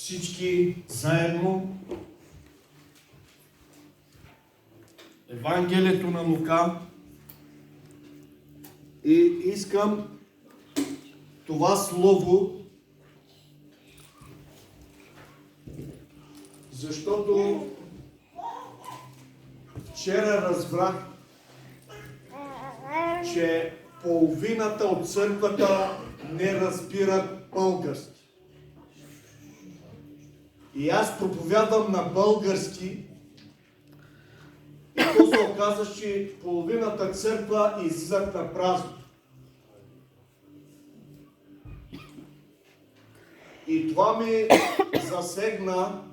всички заедно Евангелието на Лука и искам това слово, защото вчера разбрах, че половината от църквата не разбират български. И аз проповядвам на български и то се оказа, че половината църква излизат на празно. И това ми засегна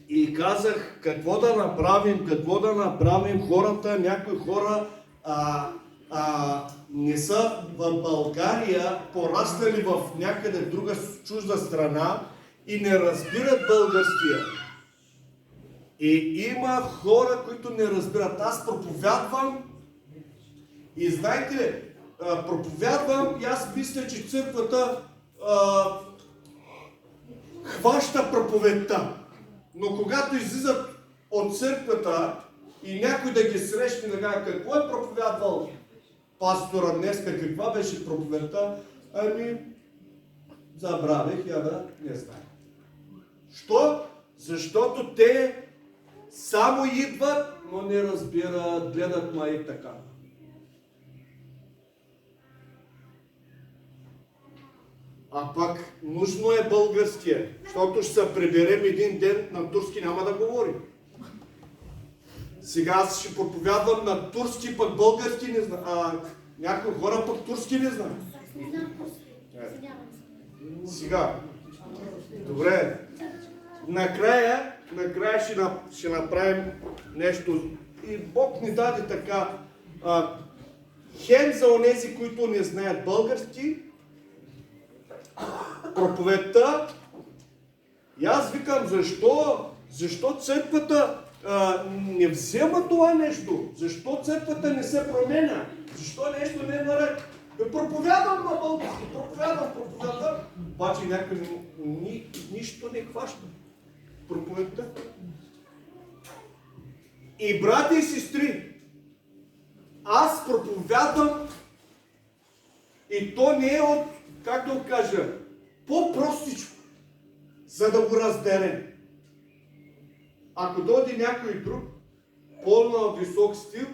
и казах какво да направим хората, някои хора не са в България, пораснали в някъде друга чужда страна и не разбират българския. И има хора, които не разбират. Аз проповядвам и знаете ли, проповядвам и аз мисля, че църквата хваща проповедта. Но когато излизат от църквата и някой да ги срещне, да каже какво е проповядвал пастора днеска, каква беше проповедта, ами забравих, я да не знам. Що? Защото те само идват, но не разбират, гледат ма и така. А пак нужно е българския, защото ще се приберем един ден, на турски няма да говорим. Сега аз ще проповядвам на турски, пък български не знам. Някои хора пък турски не знаят. Не знам турски. Сега. Добре. Накрая ще направим нещо. И Бог ни даде така. Хем за онези, които не знаят български, проповедта. И аз викам, защо църквата не взема това нещо? Защо църквата не се променя? Защо нещо не е наред? Проповядвам на български, проповядвам. Обаче някой нищо не хваща. Проповедта. И брати и сестри, аз проповядвам и то не е от, как да го кажа, по-простичко, за да го разберем. Ако дойде някой друг, по-на висок стил,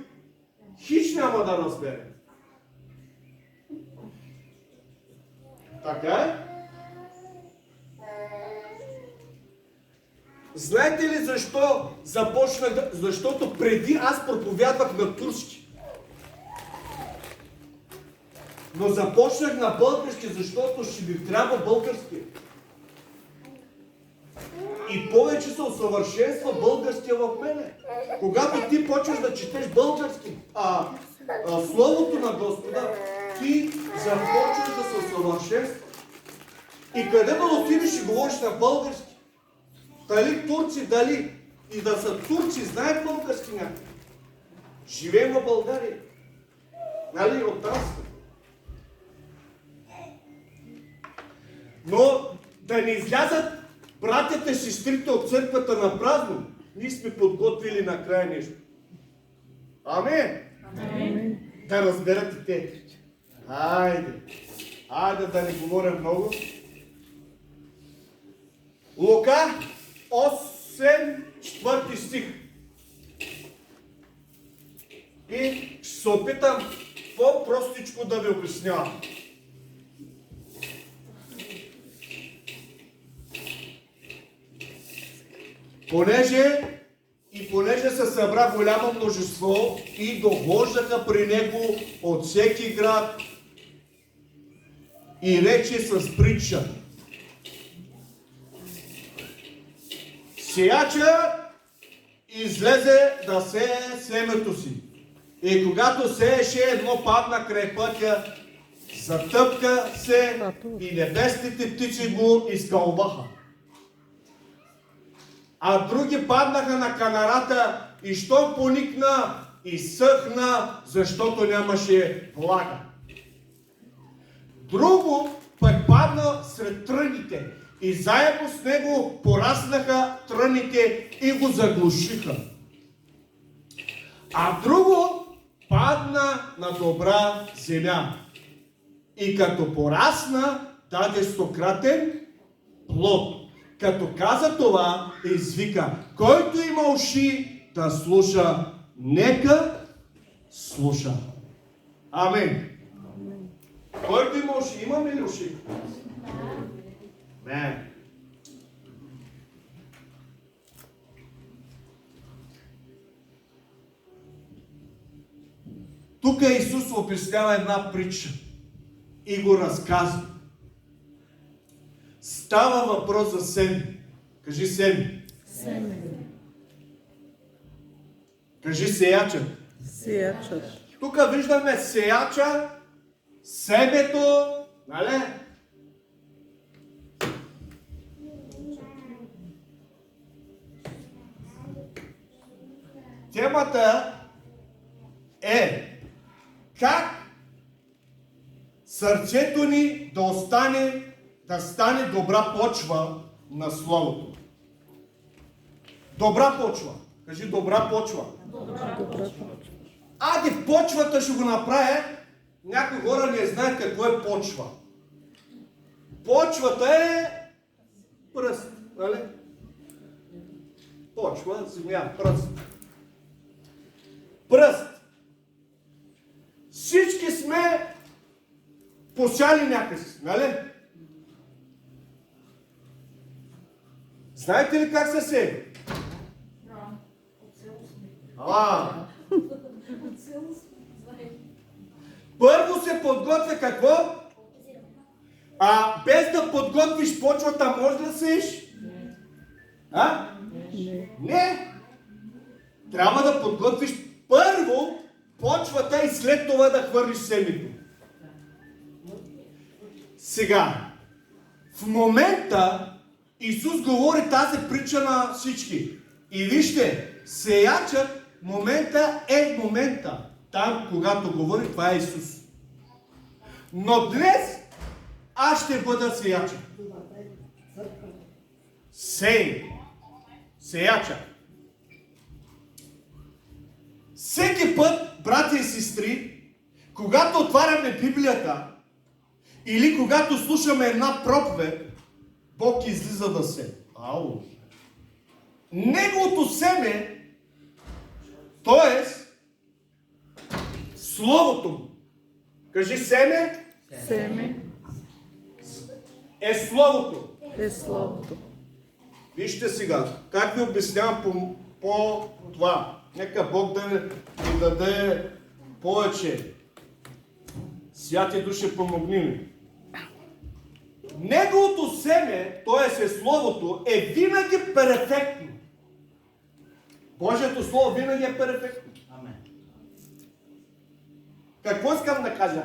хич няма да разбере. Така е? Знаете ли защо започнах? Защото преди аз проповядвах на турски. Но започнах на български, защото ще ми трябва български. И повече се усъвършенства българския в мене. Когато ти почваш да четеш български, Словото на Господа, ти започваш да се усъвършенства. И къде да отидеш и говориш на български? Дали турци, дали и да са турци, знаят български някакви. Живеем в България. Нали, от нас. Но да не излязат братята и сестрите от църквата на празно, ние сме подготвили накрая нещо. Амен! Амен. Да разберат и те. Хайде да не говоря много. Лука 8, 4 стих. И ще се опитам по-простичко да ви обяснявам. Понеже се събра голямо множество и дохождаха при него от всеки град и рече с притча. Сеяча излезе да сее семето си. И когато сееше, едно падна край пътя, затъпка се и небесните птици го изкълбаха. А други паднаха на канарата и що поникна и съхна, защото нямаше влага. Друго пък падна сред тръните и заедно с него пораснаха тръните и го заглушиха. А друго падна на добра земя и като порасна, даде стократен плод. Като каза това, извика: който има уши да слуша, нека слуша. Амин. Който има уши, имаме ли уши? Не. Тук Исус обяснява една притча и го разказва. Става въпрос за семи. Кажи семи. Семе. Кажи сеяча. Сеячът. Тук виждаме сеяча, семето, нали? Темата е как сърцето ни да стане добра почва на Словото. Добра почва. Кажи добра почва. Добра почва. Ади почвата ще го направя. Някои хора не знаят какво е почва. Почвата е пръст, нали? Почва, земя, пръст. Пръст. Всички сме посяли някакси, нали? Знаете ли как се сее? Първо се подготвя какво? Без да подготвиш почвата, може да сееш? Не. Трябва да подготвиш първо почвата и след това да хвърлиш семето. Сега, в момента Исус говори тази притча на всички. И вижте, сеячът момента е момента. Там, когато говори, това е Исус. Но днес аз ще бъда сеячът. Сеяча. Всеки път, братя и сестри, когато отваряме Библията или когато слушаме една проповед, Бог излиза да се. Неговото семе, т.е. Словото му. Кажи семе. Семе Е Словото. е Словото. Вижте сега, как ви обяснявам по това. Нека Бог да ни даде повече. Святи души, помогни ми. Неговото семе, т.е. е Словото, е винаги перфектно. Божието Слово винаги е перфектно. Амен. Какво искам да кажа?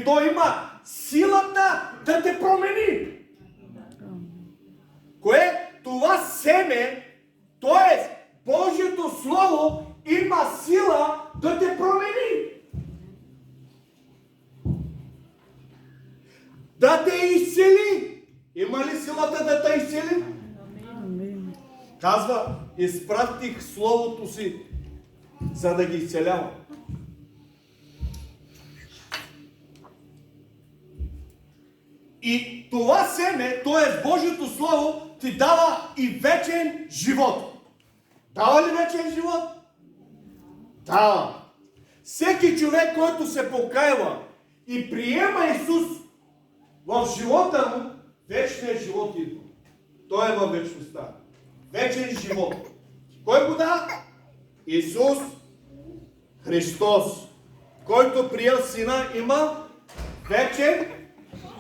То има силата да те промени. Кое? Това семе, т.е. Божието Слово има сила да те промени. Да те изцели. Има ли силата да те изцели? Амин. Казва, изпратих Словото си, за да ги изцелява. И това семе, т.е. Божието Слово, ти дава и вечен живот. Дава ли вечен живот? Дава. Всеки човек, който се покайва и приема Исус в живота му, вечният живот идва. Той е във вечността. Вечен живот. Кой го да? Исус Христос. Който приел Сина, има вечен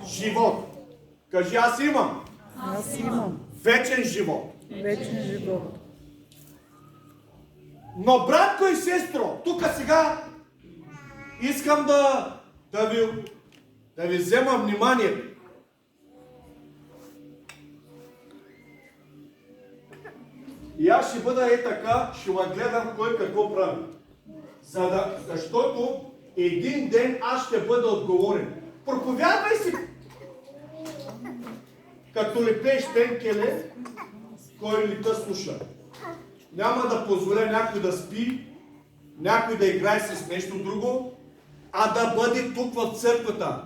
живот. Кажи, аз имам. Аз имам Вечен живот. вечен живот. Но, братко и сестро, тук сега искам да ви взема внимание. И аз ще бъда така, ще ме гледам кой какво прави. Защото един ден аз ще бъда отговорен. Проповядвай си като лепеш пенкеле, кой ли те слуша. Няма да позволя някой да спи, някой да играе с нещо друго, а да бъде тук в църквата,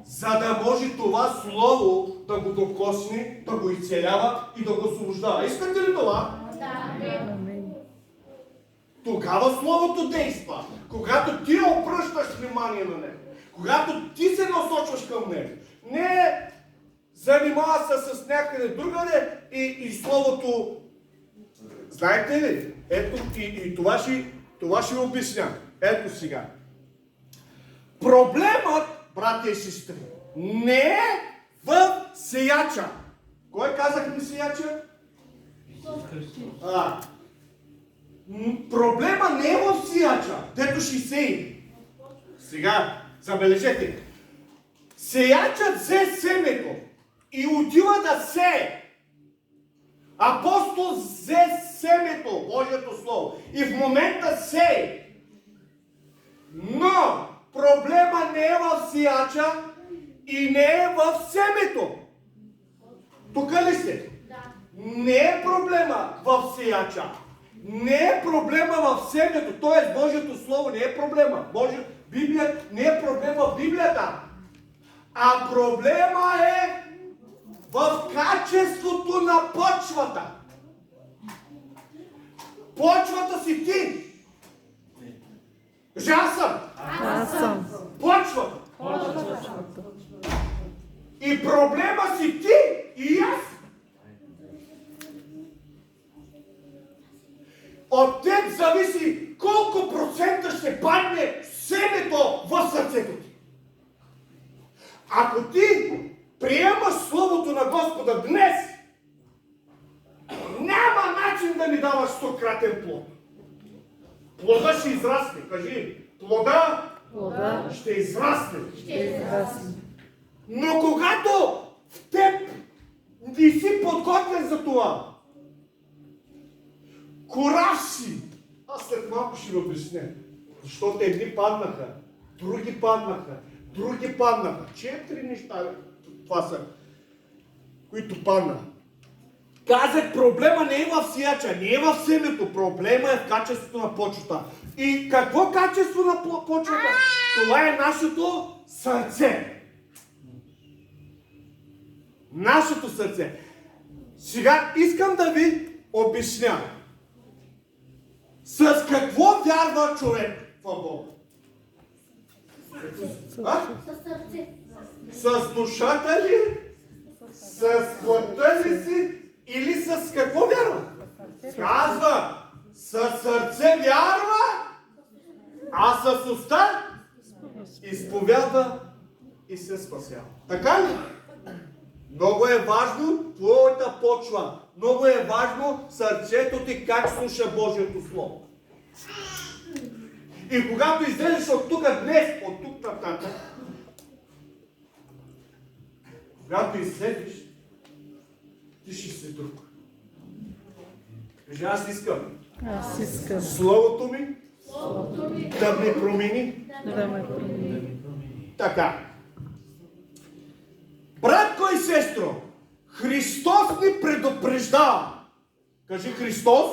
за да може това слово да го докосне, да го изцелява и да го освобождава. Искате ли това? Амин. Тогава словото действа. Когато ти обръщаш внимание на него, когато ти се насочваш към него, не занимава се с някъде другаде и словото. Знаете ли? Ето и това ще обясня. Ето сега. Проблемът, братя и сестри, не е в сеяча. Кой казахме сеяча? Проблема не е в сеяча, дето ще сеи. Сега, забележете. Сеячът взе семето и отива да сее. Апостол взе семето, Божието Слово, и в момента сее. Но проблема не е в сеяча и не е в семето. Тук ли сте? Не е проблема в сеяча. Не е проблема в семето, т.е. Божието Слово не е проблема. Библия не е проблема в Библията. А проблема е в качеството на почвата. Почвата си ти. Кажи, аз съм. Аз съм. Почвата. Почвата. И проблема си ти и аз. От теб зависи колко процента ще падне семето в сърцето ти. Ако ти приемаш Словото на Господа днес, няма начин да ми даваш 100-кратен плод. Плода ще израсне. Кажи, плода ще израсне. Но когато в теб не си подготвен за това, кораж си. Аз след малко ще ви обясня. Защото едни паднаха, други паднаха, други паднаха. 4 неща това са, които паднаха. Казах, проблема не е в сеяча, не е в семето, проблема е в качеството на почвата. И какво качество на почвата? Това е нашето сърце. Нашето сърце. Сега искам да ви обясня. С какво вярва човек в Бога? Със сърце. С душата ли? С плътта ли си? Или с какво вярва? Казва, със сърце вярва, а с уста изповядва и се спасява. Така ли? Много е важно твоята почва. Много е важно сърцето ти как слуша Божието Слово. И когато излезеш от тук днес, от тук нататък, когато излезеш, ти ще си друг. Кажи, аз искам Аз искам Словото ми да ме промени. да ме промени. Така. Братко и сестро, Христос ни предупреждава. Кажи, Христос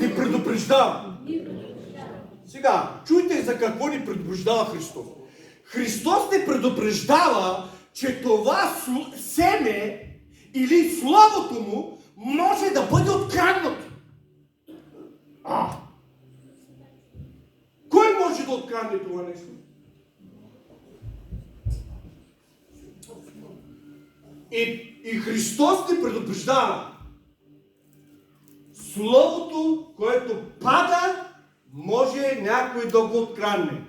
ни предупреждава. Сега, чуйте за какво ни предупреждава Христос. Христос ни предупреждава, че това семе или Словото му може да бъде откраднато. Кой може да открадне това нещо? И Христос ни предупреждава. Словото, което пада, може някой да го открадне.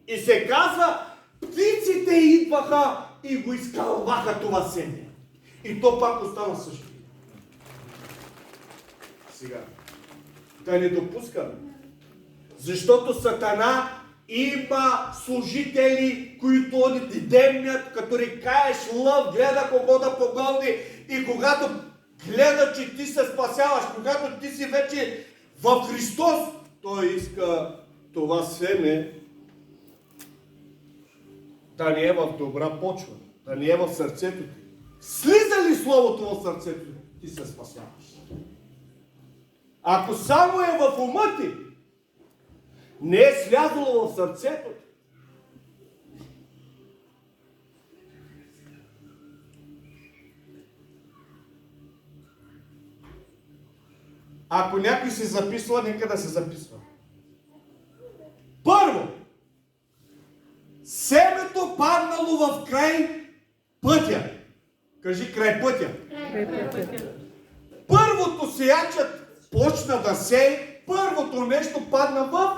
И се казва, птиците идваха и го изкълваха това семе. И то пак остана също. Сега, да не допускаме. Защото Сатана има служители, които ни демнят, като рекаеш лъв, гледа кого да погълни и когато гледа, че ти се спасяваш, когато ти си вече в Христос, той иска това семе да не е в добра почва, да не е в сърцето ти. Слиза ли Словото в сърцето, ти се спасяваш. Ако само е в ума ти, не е слязало в сърцето ти, ако някой се записва, нека да се записва. Първо, семето паднало в край пътя. Кажи край пътя. Първото сеячът почна да сее, първото нещо падна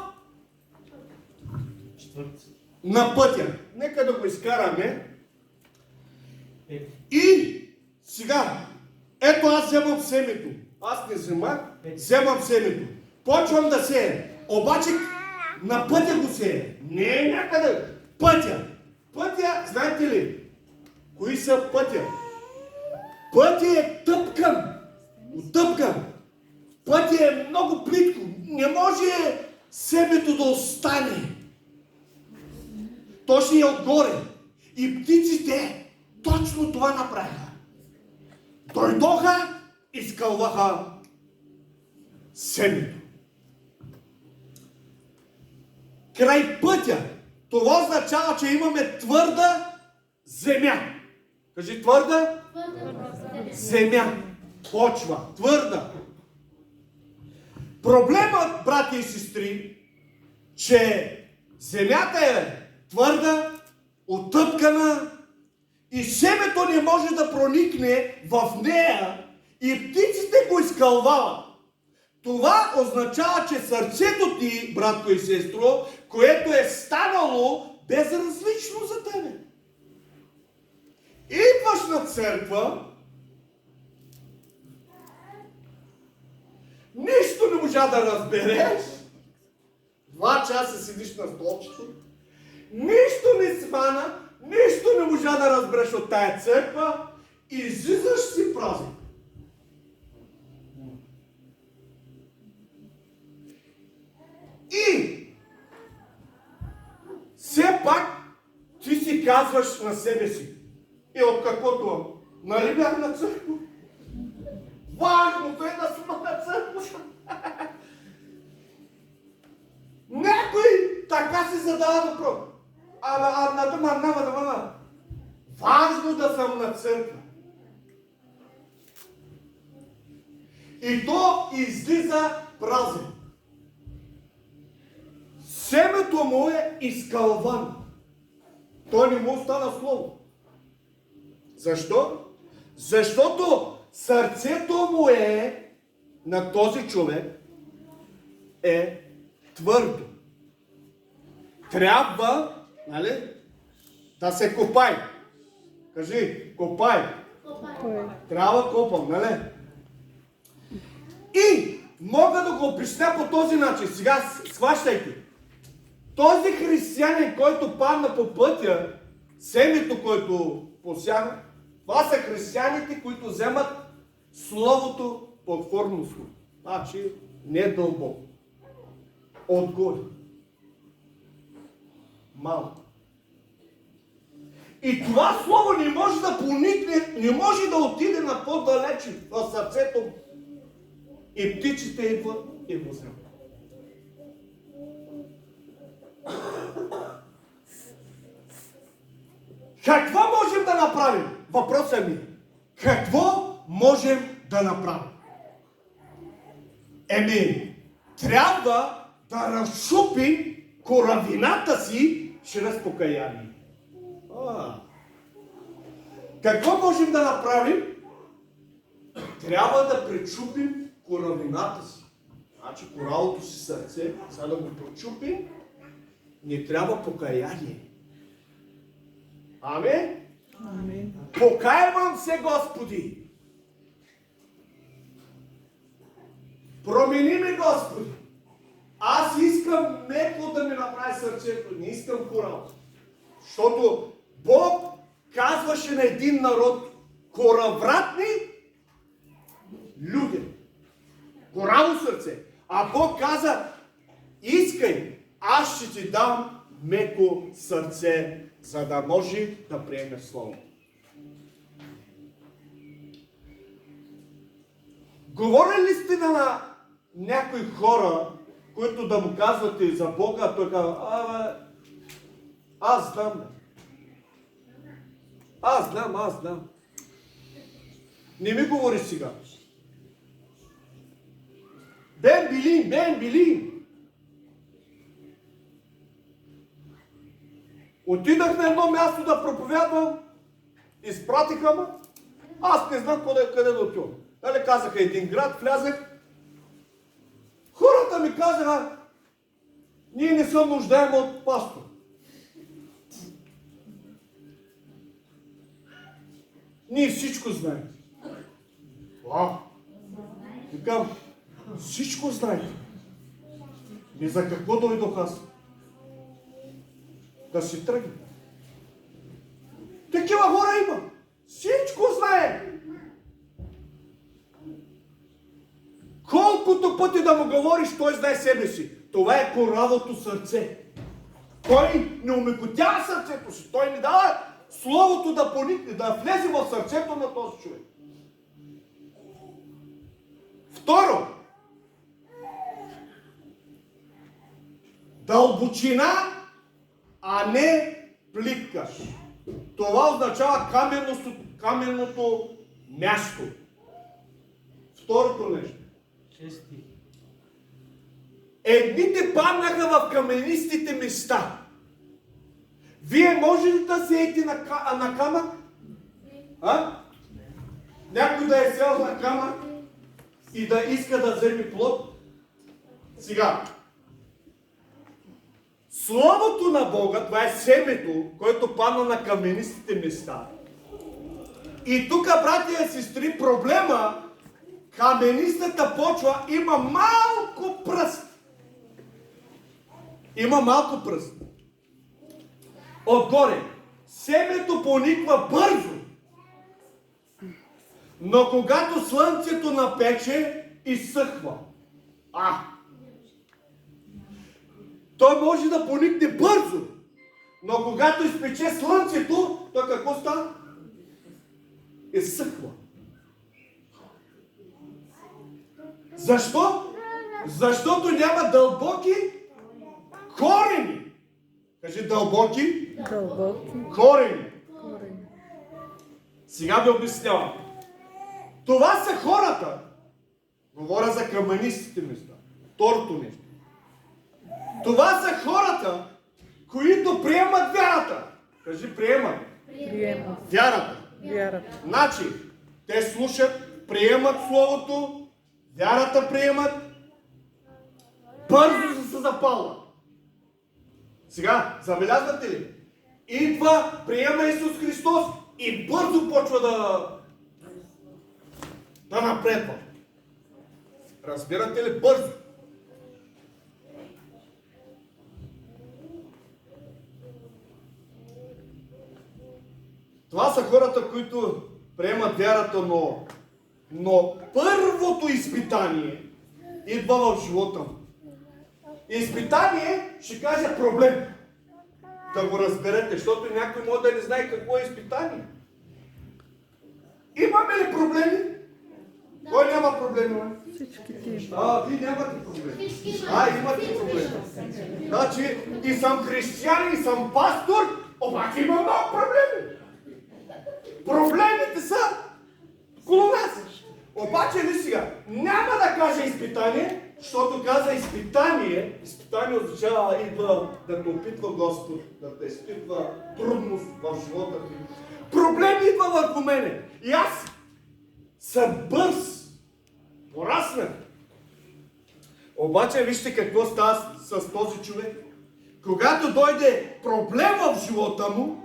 на пътя. Нека да го изкараме. И сега, ето аз вземам семето. Аз не вземах, вземам семето. Почвам да сея. Обаче на пътя го сея. Не е някъде. Пътя. Пътя, знаете ли? Кои са пътя? Пътя е тъпкан. Отъпкан. Пътя е много плитко. Не може семето да остане. То ще е отгоре. И птиците точно това направиха. Дойдоха, изкълваха семето. Край пътя. Това означава, че имаме твърда земя. Кажи твърда земя. Почва. Твърда. Проблемът, брати и сестри, че земята е твърда, отъпкана и семето не може да проникне в нея и птиците го изкълвават. Това означава, че сърцето ти, братко и сестро, което е станало безразлично за тебе. Идваш на църква, нищо не можа да разбереш, 2 часа седиш на столчето, нищо не смана, нищо не можа да разбереш от тая църква и излизаш си празен. И все пак ти си казваш на себе си. И от каквото, нали бях на църква? Важното е да сме на църква. Някой така си задава въпрос. Важно да съм на църква. И то излиза празен. Семето му е изкълвано. Той не му остана слово. Защо? Защото сърцето му е на този човек е твърдо. Трябва, нали, да се копай. Кажи, копай. Трябва копам, нали? И мога да го обясня по този начин. Сега схващайте. Този християнин, който падна по пътя, семето, който посяна, това са християните, които вземат словото платформно слово. Значи не дълбоко. Отгоре. Малко. И това слово не може да проникне, не може да отиде на по-далече в сърцето. И птиците идват и го вземат. Какво можем да направим? Въпросът ми е, какво можем да направим? Трябва да разшупим коравината си чрез покаяние. Какво можем да направим? Трябва да пречупим коравината си. Значи коралото си сърце, за да го пречупим, ни трябва покаяние. Амин? Амин. Покаявам се, Господи! Промени ме, Господи! Аз искам меко да ми направи сърцето, не искам корал. Защото Бог казваше на един народ коравратни люди. Кораво сърце. А Бог каза, искай, аз ще ти дам меко сърце, за да може да приемеш Слово. Говорили ли сте на някои хора, които да му казвате за Бога, а той казва, аз знам. Аз знам. Не ми говори сега. Бен Билин. Отидах на едно място да проповядвам, изпратиха ме, аз не знам къде да отивам. Дали казаха един град, влязах, хората ми казаха, ние не се нуждаем от пастор. Ние всичко знаем. Викам, всичко знаете. И за какво дойдох аз? Да си тръгне. Такива хора има. Всичко знае. Колкото пъти да му говориш, той знае себе си. Това е коравото сърце. Той не умекотява сърцето си. Той не дава словото да поникне, да влезе в сърцето на този човек. Второ, дълбочина, а не плиткаш. Това означава каменното място. Второто нещо. Едните паднаха в каменистите места. Вие може ли да сеете на камък? Някой да е сел на камък и да иска да вземе плод? Сега, Словото на Бога, това е семето, което падна на каменистите места. И тук, братя и сестри, проблема, каменистата почва има малко пръст. Има малко пръст. Отгоре, семето пониква бързо. Но когато слънцето напече, изсъхва. Той може да поникне бързо, но когато изпече слънцето, то какво става? Изсъхва. Защо? Защото няма дълбоки корени. Кажи дълбоки корени. Сега ви обяснявам. Това са хората. Говоря за каменистите места. Второто нещо. Това са хората, които приемат вярата. Кажи приемат. Вярата. Значи, те слушат, приемат Словото, вярата приемат, бързо се запалва. Сега, забелязвате ли? Идва, приема Исус Христос и бързо почва да напредва. Разбирате ли? Бързо. Това са хората, които приемат вярата, но първото изпитание идва в живота му. Изпитание ще каже проблем. Да го разберете, защото някой може да не знае какво е изпитание. Имаме ли проблеми? Кой няма проблеми? Вие нямате проблеми. Имате проблеми. Значи и съм християн, и съм пастор, обаче има много проблеми. Проблемите са около нас. Обаче ли сега? Няма да кажа изпитание, защото каза изпитание. Изпитание означава идва да те опитва Господ, да те изпитва трудност в живота ти. Проблем идва върху мене. И аз съм бърз. Пораснах. Обаче вижте какво става с този човек. Когато дойде проблем в живота му,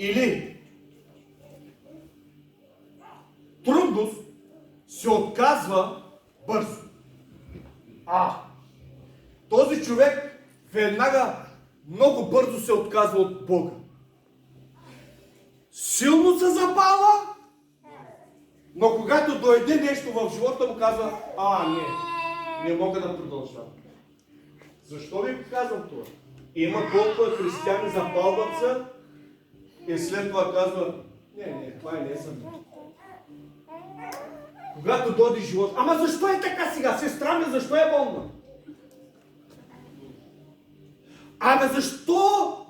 или трудност, се отказва бързо. Този човек веднага много бързо се отказва от Бога. Силно се запала, но когато дойде нещо в живота му казва, не мога да продължавам. Защо ви казвам това? Има толкова християни, запалват се И след това казва, не, това не е за мен. Когато дойде живот, ама защо е така сега? Сестра ми защо е болна? Ама защо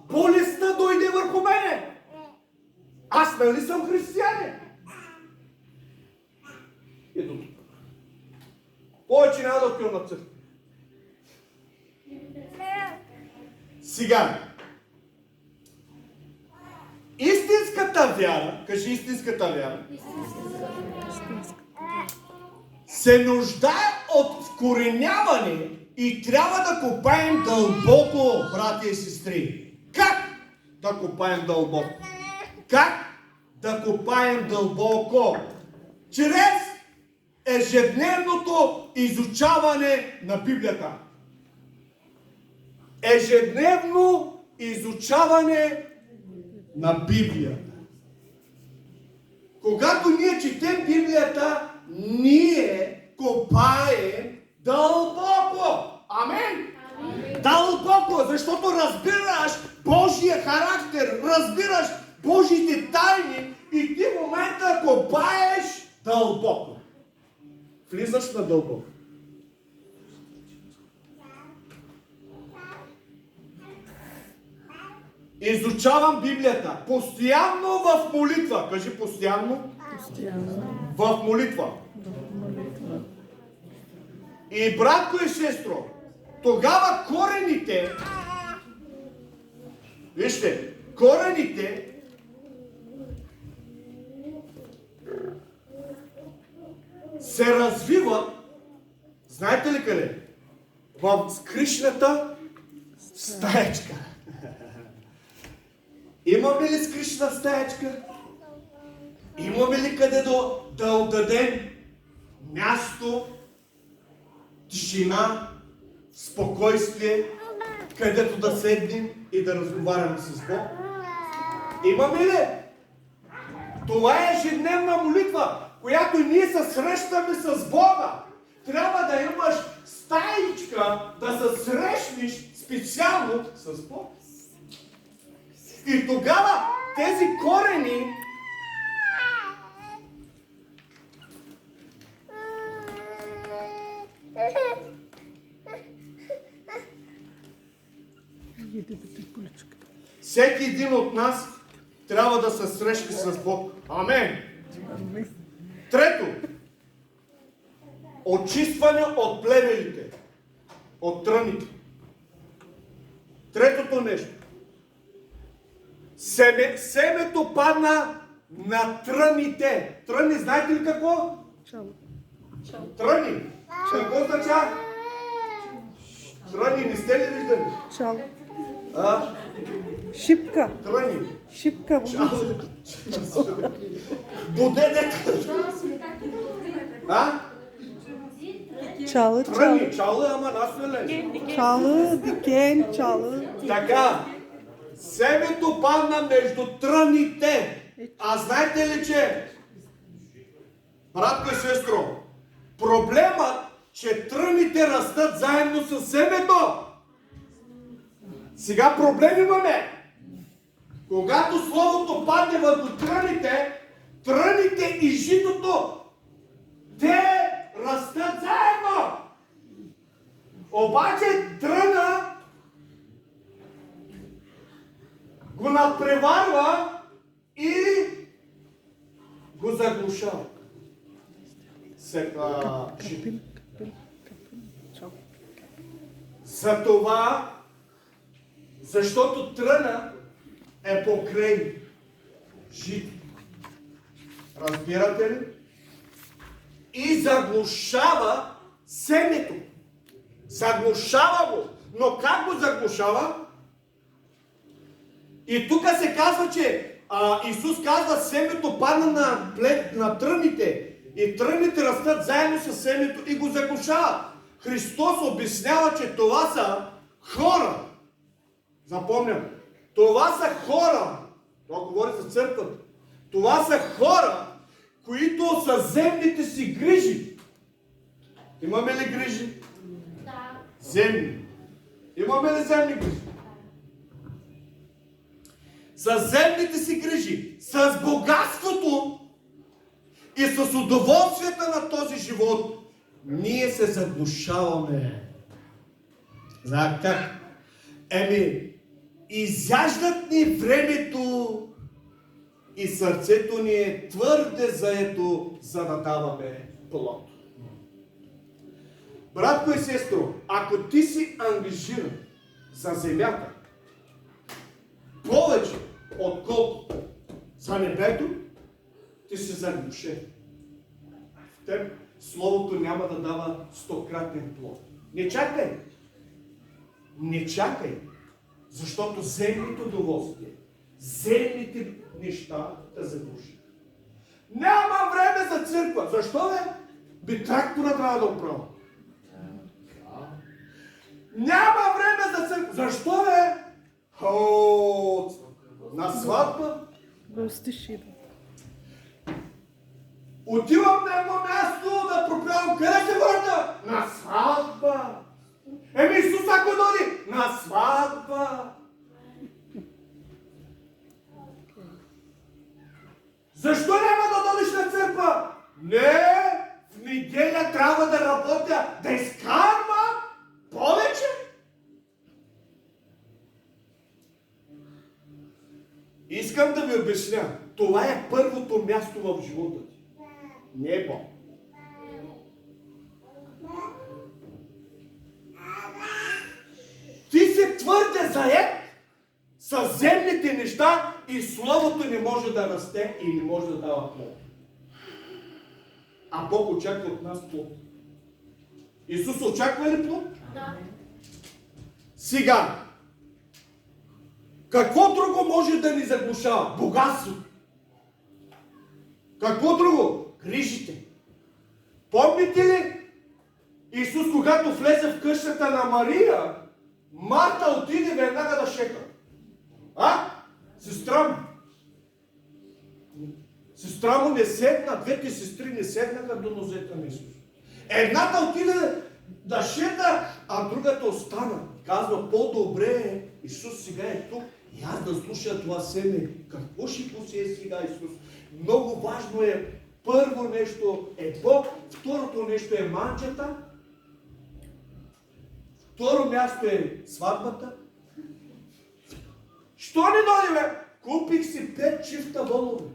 болестта дойде върху мене? Аз нали съм християнин? И до тук. Повече няма да отивам на църква. Сега, истинската вяра, кажи истинската вяра, се нуждае от вкореняване и трябва да копаем дълбоко, братя и сестри. Как да копаем дълбоко? Как да копаем дълбоко? Чрез ежедневното изучаване на Библията. Ежедневно изучаване на Библията. Когато ние четем Библията, ние копаем дълбоко. Амен? Дълбоко, защото разбираш Божия характер, разбираш Божите тайни и ти в момента копаеш дълбоко. Влизаш на дълбоко. Изучавам Библията. Постоянно в молитва. Кажи постоянно. Постоянно В молитва. в молитва. И братко и сестро, тогава корените, вижте, корените се развиват, знаете ли къде? В скришната стаечка. Имаме ли скришна стаечка? Имаме ли къде да отдадем място, тишина, спокойствие, където да седнем и да разговаряме с Бог? Имаме ли? Това е ежедневна молитва, която ние се срещаме с Бога. Трябва да имаш стаичка да се срещнеш специално с Бог. И тогава тези корени всеки един от нас трябва да се срещне с Бог. Амен. Трето, очистване от плевелите, от тръните. Третото нещо. Семето падна на тръните. Тръни, знаете ли какво? Чало. Тръни. Какво означава? Тръни, не сте ли виждали? Чало. А? Шипка. Тръни. Шипка. Будедек. А? Чало. Тръни. Чало, ама насвелен. Чало. Дикен. Чало. Така. Семето падна между тръните. А знаете ли, че, братко и сестро, проблемът, че тръните растат заедно с семето. Сега проблем имаме. Когато словото падне върху тръните и житото, те растат заедно. Обаче тръна го надпреварва и го заглушава. За това, защото тръна е покрай жито. Разбирате ли? И заглушава семето. Заглушава го. Но как го заглушава? И тук се казва, че Исус казва, семето падна на тръните и тръните растат заедно с семето и го заглушава. Христос обяснява, че това са хора. Запомням. Това са хора. Това говори за църквата. Това са хора, които са земните си грижи. Имаме ли грижи? Да. Земни. Имаме ли земни грижи? за земните си грижи, с богатството и с удоволствията на този живот, ние се заглушаваме. Знаете как? Изяждат ни времето и сърцето ни е твърде заето, за да даваме плод. Братко и сестро, ако ти си ангажиран за земята, повече отколкото за небето, ти си заглушен. В теб Словото няма да дава 100-кратен плод. Не чакай! Не чакай! Защото земните удоволствия, земните неща да заглушат. Няма време за църква! Защо бе? Би трактора трябва да оправя. Няма време за църква! Защо бе? На сватба? Гости идват. Отивам на едно място да проправям. Къде се върна? На сватба! Исус ако дойде? На сватба! Защо няма да дойдеш на църква? Не! В неделя трябва да работя, да изкарвам повече! Искам да ви обясня. Това е първото място в живота ти. Небо. Ти си твърде заед с земните неща и Словото не може да расте и не може да дава плод. А Бог очаква от нас плод. Исус очаква ли плод? Да. Сега, какво друго може да ни заглушава? Богатството. Какво друго? Грижите. Помните ли Исус, когато влезе в къщата на Мария, Марта отиде веднага да шека. Сестра му. Сестра му не седна, двете сестри не седнаха до нозета на Исус. Едната отиде да шета, а другата остана. Казва, по-добре е, Исус сега е тук и аз да слуша това семе. Какво ще посее сега Исус? Много важно е, първо нещо е Бог, второто нещо е манджата, второ място е сватбата. Що не дойде, бе? Купих си 5 чифта волове.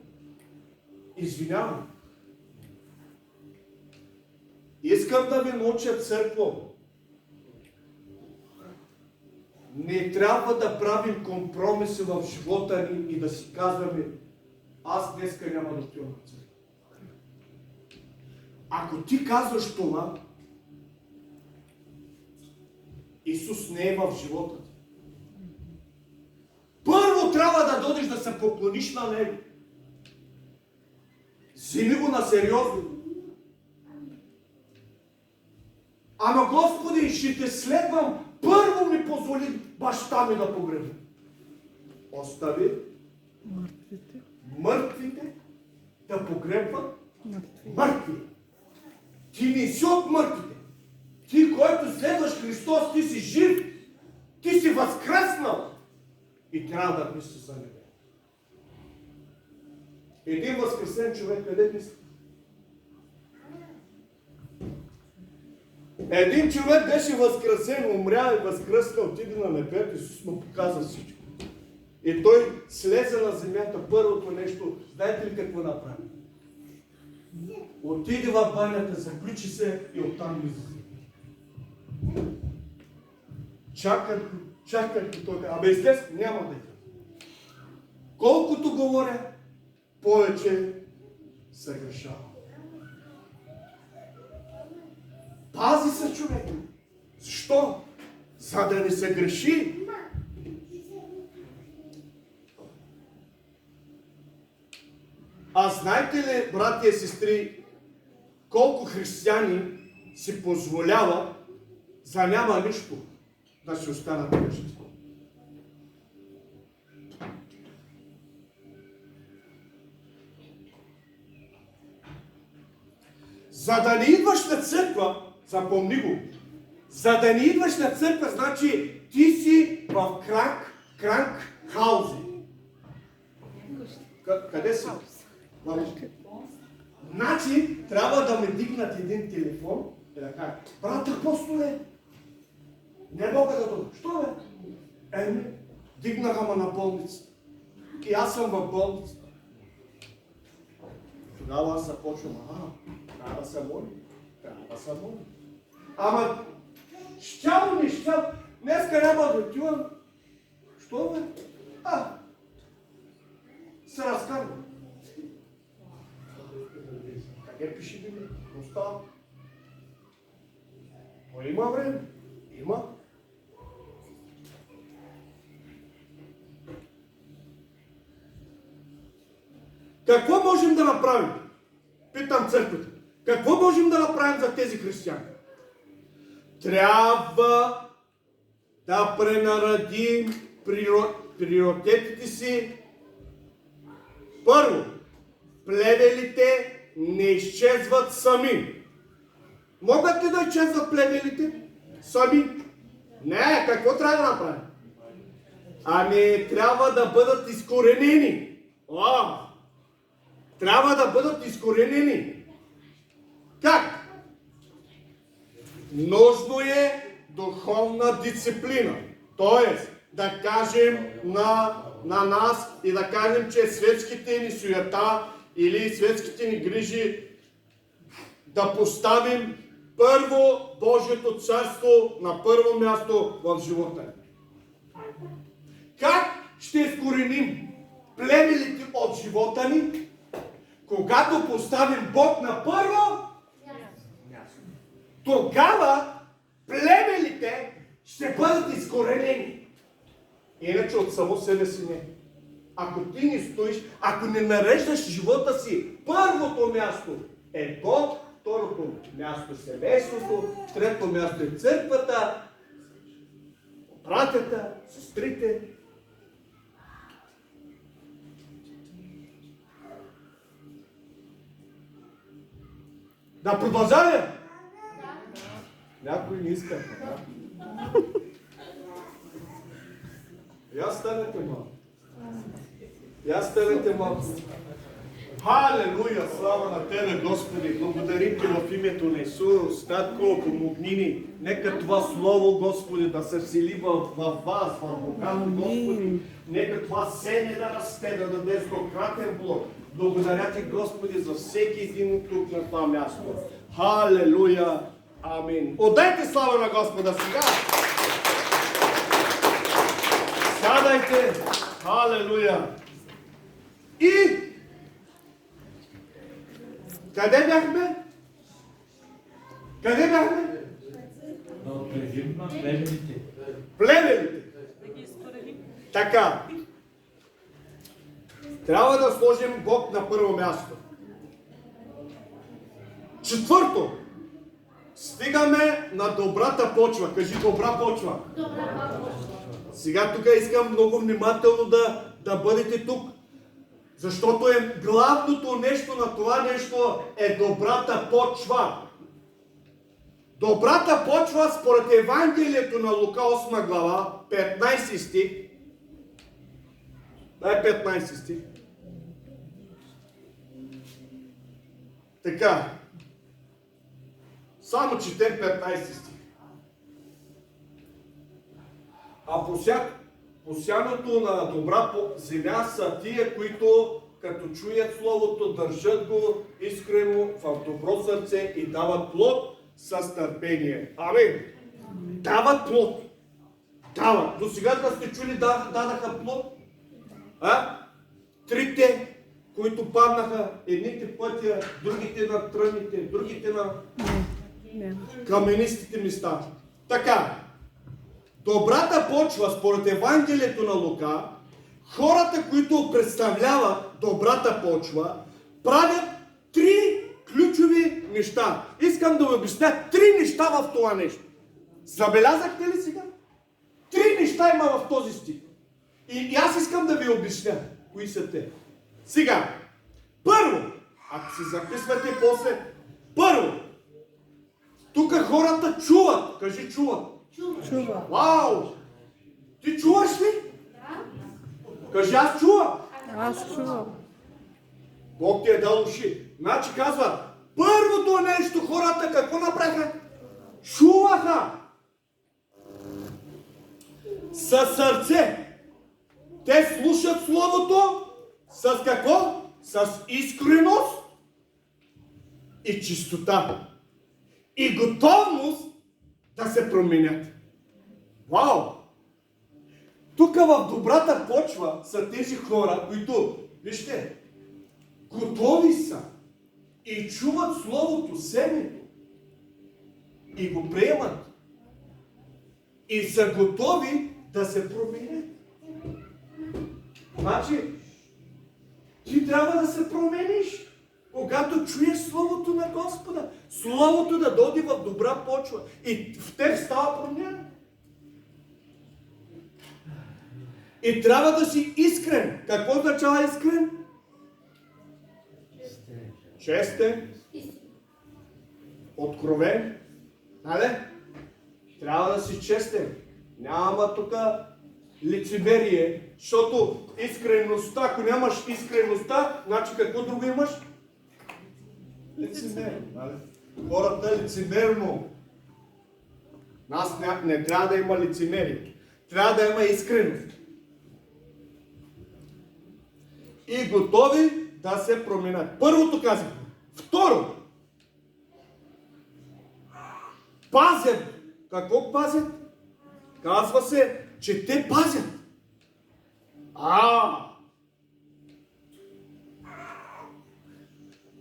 Извинявай. Искам да ви науча църква. Не трябва да правим компромиси в живота ни и да си казваме, аз днеска няма да отивам на църква. Ако ти казваш това, Исус не е в живота ти. Първо трябва да дойдеш да се поклониш на Него. Вземи го на сериозно. Ама Господи, ще те следвам. Първо ми позволи баща ми да погреба. Остави мъртвите да погребват мъртви. Ти не си от мъртвите. Ти, който следваш Христос, ти си жив. Ти си възкръснал. И трябва да мислиш за Него. Един възкресен човек, къде мисли? Един човек беше възкресен, умря и възкръсна, отиде на небето, Исус му показа всичко. И той слезе на земята, първото нещо, знаете ли какво направи? Отиде в банята, заключи се и оттам излезе. Чакат той. Абе излез, няма да иде. Колкото говоря, повече се грешава. Пази се, човек. Защо? За да не се греши. А знаете ли, братя и сестри, колко християни си позволява за няма нищо да си останат вкъщи? За да не идваш на църква, запомни го, за да не идваш на църква, значи ти си в кранк хаузи. Къде си? Значи, трябва да ме дигнат един телефон и да кажа, брат Апостоле, не мога да дойда. Що бе? Дигнаха ме на болница. И аз съм в болница. Тогава аз започвам, трябва да се моля. Трябва да се моля. Ама, щяло не щяло. Днеска няма да отивам. Що бе? Се разкарвам. Къде пише Библия? Остава. Но има време. Има. Какво можем да направим? Питам църквата. Какво можем да направим за тези християни? Трябва да пренаредим приоритетите си. Първо, плевелите не изчезват сами. Могат ли да изчезват плевелите сами? Не, какво трябва да направим? Ами, трябва да бъдат изкоренени. Трябва да бъдат изкоренени. Как? Нужно е духовна дисциплина. Тоест, да кажем на нас и да кажем, че светските ни суета или светските ни грижи да поставим първо Божието царство на първо място в живота ни. Как ще изкореним плевелите от живота ни, когато поставим Бог на първо място? Тогава плевелите ще бъдат изкоренени. Иначе от само себе си не. Ако ти не стоиш, ако не нареждаш живота си, първото място е Бог, второто място семейството, трето място е църквата, братята, сестрите. Да продължаваме? Някой не иска. Я станете малко. Я станете малко. Халелуя! Слава на Тебе, Господи! Благодарим Ти в името на Исус. Татко, помогни ни. Нека това Слово, Господи, да се всели в вас, в Бога, Господи. Нека това семе да расте, да даде стократен плод. Благодаря Ти, Господи, за всеки един тук на това място. Халелуя! Амин. Отдайте слава на Господа сега! Сядайте! Халелуя! И къде бяхме? Къде бяхме? Плевелите. Така. Трябва да сложим Бог на първо място. Четвърто. Стигаме на добрата почва. Кажи добра почва. Сега тук искам много внимателно да бъдете тук. Защото главното нещо на това нещо е добрата почва. Добрата почва според Евангелието на Лука 8 глава, 15 стих. Дай 15 стих. Така. Само четем 15 стих. А посяното на добра земя са тия, които като чуят Словото, държат го искрено в добро сърце и дават плод с търпение. Амин. Дават плод. Дават. До сега да сте чули дадаха плод? Трите, които паднаха, едните пътя, другите на тръните, другите на каменистите места. Така. Добрата почва, според Евангелието на Лука, хората, които представляват добрата почва, правят три ключови неща. Искам да ви обясня три неща в това нещо. Забелязахте ли сега? Три неща има в този стих. И аз искам да ви обясня кои са те. Сега, първо, ако си записвате после, първо, тук хората чуват. Кажи чуват. Чува. Вау! Ти чуваш ли? Да. Кажи аз чувам. Аз чувам. Бог ти е дал уши. Значи казва, първото нещо хората какво направиха? Чуваха. Със сърце. Те слушат Словото с какво? С искреност и чистота. И готовност да се променят. Вау! Тук в добрата почва са тези хора, които, вижте, готови са и чуват Словото, семето и го приемат. И са готови да се променят. Значи, ти трябва да се промениш, когато чуеш Словото на Господа. Словото да дойде в добра почва и в теб става промяна. И трябва да си искрен. Какво означава искрен? Честен. Откровен. Нали? Трябва да си честен. Няма тук лицемерие, защото искреността, ако нямаш искреността, значи какво друго имаш? Лицемерие. Нали? Хората лицемерно. Нас не трябва да има лицемерие. Трябва да има искреност. И готови да се променят. Първото казах. Второ. Пазят. Какво пазят? Казва се, че те пазят.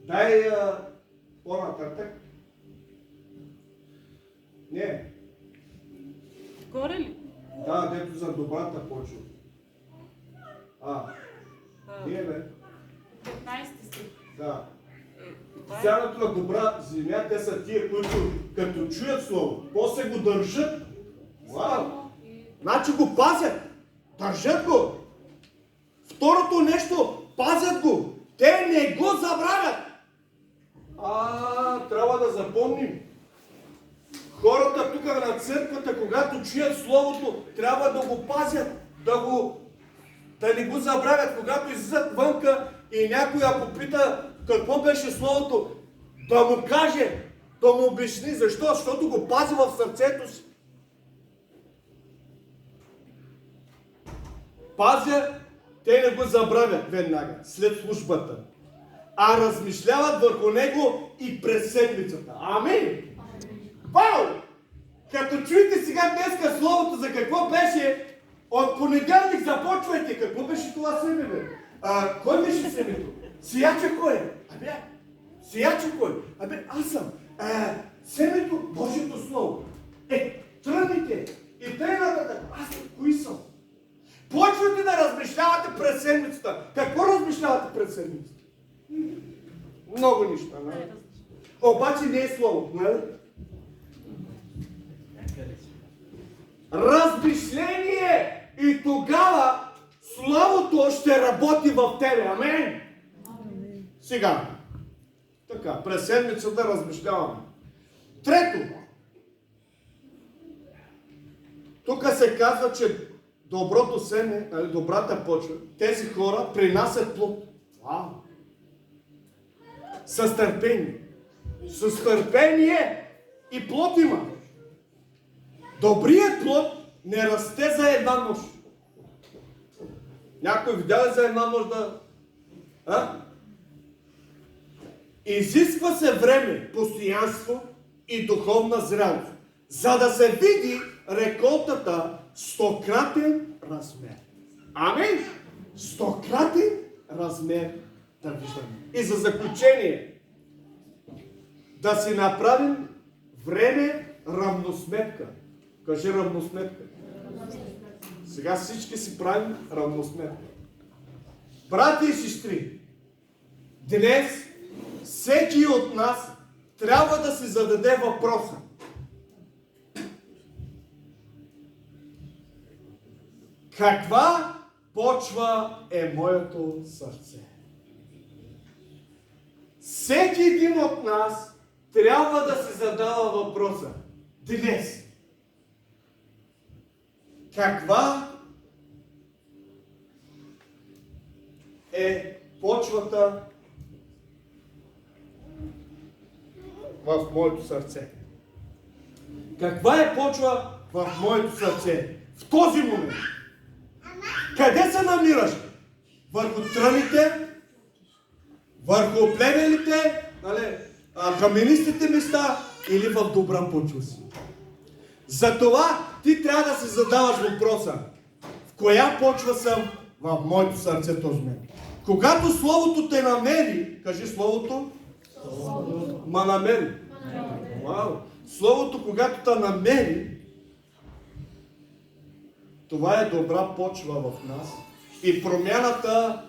Дай по-нататък. Не. Горе ли? Да, дето за добрата почва. Не, бе. 15 стих. Да. Това е. Сядането на добра земя, те са тия, които като чуят Слово, после го държат. Вау! Значи го пазят. Държат го. Второто нещо, пазят го. Те не го забравят. Трябва да запомним. Хората тук на църквата, когато чуят Словото, трябва да го пазят, да не го забравят. Когато излизат вънка и някой попита какво беше Словото, да му каже, да му обясни. Защо? Защото го пази в сърцето си. Пазят, те не го забравят веднага, след службата, а размишляват върху него и през седмицата. Амин! Вау! Като чуете сега днеска Словото за какво беше, от понеделник започвайте. Какво беше това семе, бе? Кой беше семето? Сияча кой е? Сияча кой? Аз съм. Семето, Божието Слово. Тръгните. И тъй нататък. Аз съм. Кои съм? Почвате да размишлявате през седмицата. Какво размишлявате през седмицата? Много неща, нали? Обаче не е Слово, нали? Размишление! И тогава Словото ще работи в тебе. Амин! Сега. Така, през седмицата размишляваме. Трето. Тук се казва, че доброто семе, добрата почва, тези хора принасят плод. Вау! С търпение. С търпение и плод има. Добрият плод не расте за една нощ. Някой видя ли за една нощ да... Изисква се време, постоянство и духовна зрялост, за да се види реколтата стократен размер. Амин! Стократен размер да виждаме. И за заключение, да си направим време равносметка. Кажи равносметка. Сега всички си правим равносметка. Брати и сестри, днес всеки от нас трябва да си зададе въпроса. Каква почва е моето сърце? Всеки един от нас трябва да си задава въпроса. Днес. Каква е почвата в моето сърце. Каква е почва в моето сърце? В този момент. Къде се намираш? Върху тръните, върху плевелите, нали, каменистите места или в добра почва си? Затова ти трябва да си задаваш въпроса. В коя почва съм в моето сърце този момент? Когато Словото те намери, кажи Словото, ма намери. Вау. Словото, когато те намери, това е добра почва в нас. И промяната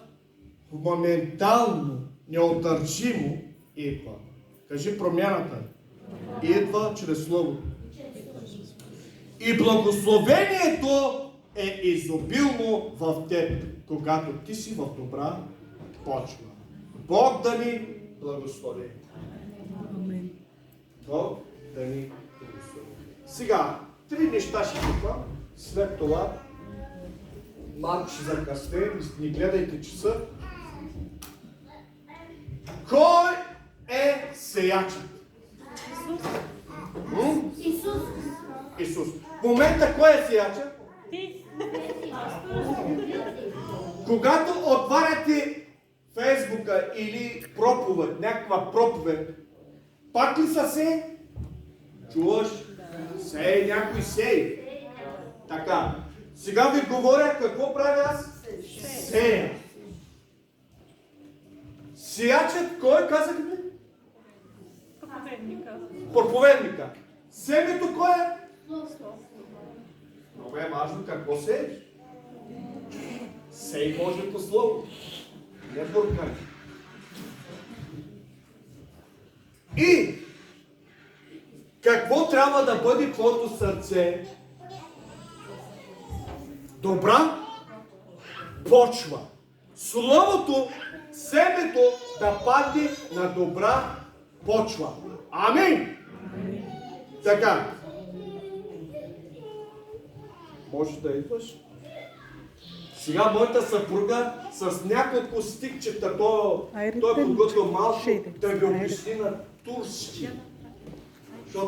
моментално, неотдържимо идва. Кажи промяната. Идва чрез Словото. И благословението е изобилно в теб, когато ти си в добра почва. Бог да ни благослови. Бог да ни благослови. Сега, 3 неща ще чукам. След това малко ще закъснем, не гледайте часа. Кой е сеячът? Исус. Исус. В момента кой е сеячът? Ти. Когато отваряте Фейсбука или проповед, някаква проповед, пак ли са се? Чуваш? Сей, някой сей. Така. Сега ви говоря какво правя аз? Сея. Сеячът, кой казах ми? Проповедника. Проповедника. Семето кой е? Много е важно какво сееш. Сей Божието Слово. Не буркай. И какво трябва да бъде твоето сърце? Добра почва. Словото, семето да падне на добра почва. Амин! Така. Можеш да идваш? Сега моята съпруга с няколко стикчета, той е подготвил малко да ви обясни на турски.